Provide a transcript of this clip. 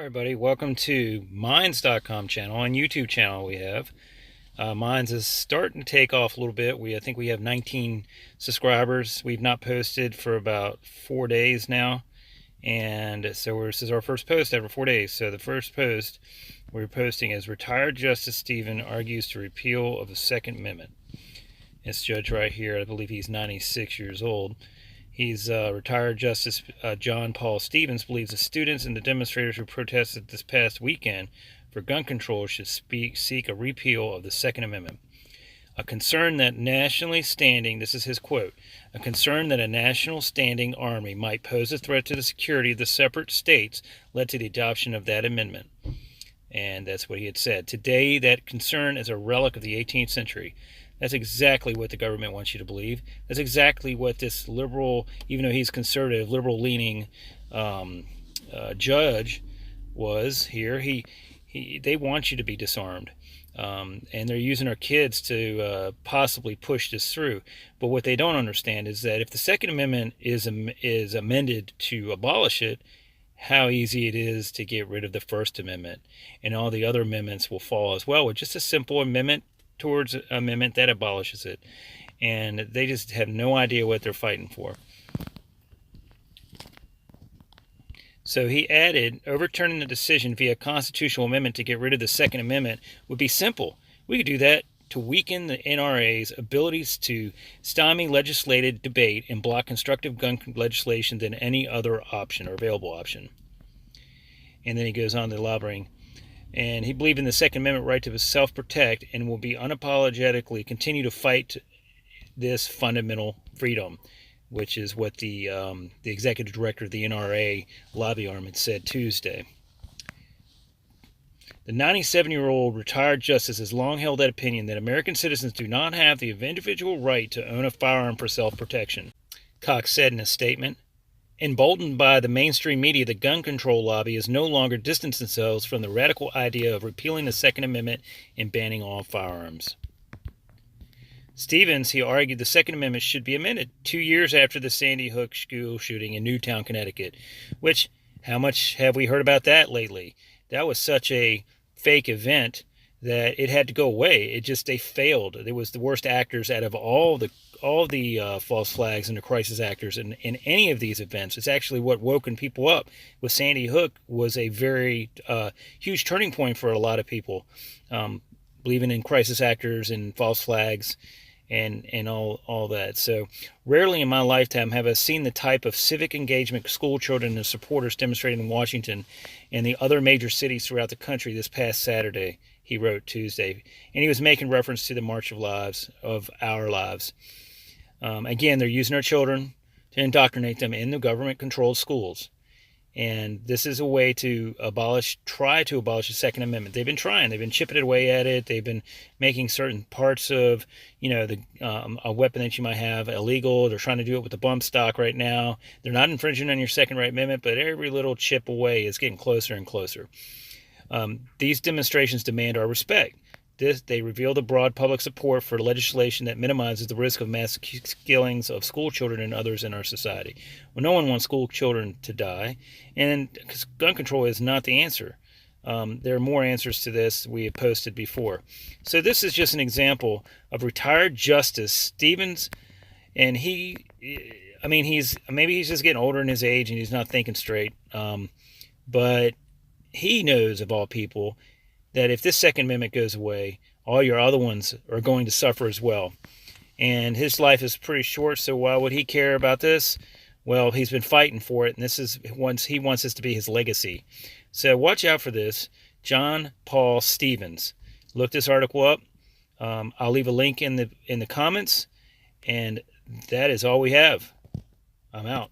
Everybody, welcome to Minds.com channel and YouTube channel we have. Minds is starting to take off a little bit. I think we have 19 subscribers. We've not posted for about 4 days now. And so this is our first post after 4 days. So the first post we're posting is retired Justice Stephen argues to repeal of the Second Amendment. This judge right here, I believe he's 96 years old. He's retired Justice John Paul Stevens believes the students and the demonstrators who protested this past weekend for gun control should seek a repeal of the Second Amendment. A concern that nationally standing, this is his quote, a concern that a national standing army might pose a threat to the security of the separate states led to the adoption of that amendment. And that's what he had said. Today, that concern is a relic of the 18th century. That's exactly what the government wants you to believe. That's exactly what this liberal, even though he's conservative, liberal-leaning judge was here. They want you to be disarmed, and they're using our kids to possibly push this through. But what they don't understand is that if the Second Amendment is amended to abolish it, how easy it is to get rid of the First Amendment, and all the other amendments will fall as well with just a simple amendment towards an amendment that abolishes it. And they just have no idea what they're fighting for. So he added, overturning the decision via constitutional amendment to get rid of the Second Amendment would be simple. We could do that to weaken the NRA's abilities to stymie legislative debate and block constructive gun legislation than any other option or available option. And then he goes on to elaborating. And he believed in the Second Amendment right to self-protect and will be unapologetically continue to fight this fundamental freedom, which is what the executive director of the NRA lobby arm had said Tuesday. The 97-year-old retired justice has long held that opinion that American citizens do not have the individual right to own a firearm for self-protection, Cox said in a statement. Emboldened by the mainstream media, the gun control lobby has no longer distanced themselves from the radical idea of repealing the Second Amendment and banning all firearms. Stevens, he argued the Second Amendment should be amended 2 years after the Sandy Hook school shooting in Newtown, Connecticut, which, how much have we heard about that lately? That was such a fake event that it had to go away. They failed. It was the worst actors out of all the false flags and the crisis actors in any of these events. It's actually what woken people up. With Sandy Hook was a very huge turning point for a lot of people, believing in crisis actors and false flags and all that. So rarely in my lifetime have I seen the type of civic engagement school children and supporters demonstrated in Washington and the other major cities throughout the country this past Saturday, he wrote Tuesday. And he was making reference to the March of Our Lives. Again, they're using our children to indoctrinate them in the government-controlled schools. And this is a way to try to abolish the Second Amendment. They've been trying. They've been chipping away at it. They've been making certain parts of, a weapon that you might have illegal. They're trying to do it with the bump stock right now. They're not infringing on your Second Right Amendment, but every little chip away is getting closer and closer. These demonstrations demand our respect. They reveal the broad public support for legislation that minimizes the risk of mass killings of school children and others in our society. Well, no one wants school children to die, and gun control is not the answer. There are more answers to this we have posted before. So this is just an example of retired Justice Stevens, and he's just getting older in his age and he's not thinking straight. But he knows, of all people, that if this Second Amendment goes away, all your other ones are going to suffer as well. And his life is pretty short, so why would he care about this? Well, he's been fighting for it, and he wants this to be his legacy. So watch out for this. John Paul Stevens. Look this article up. I'll leave a link in the comments, and that is all we have. I'm out.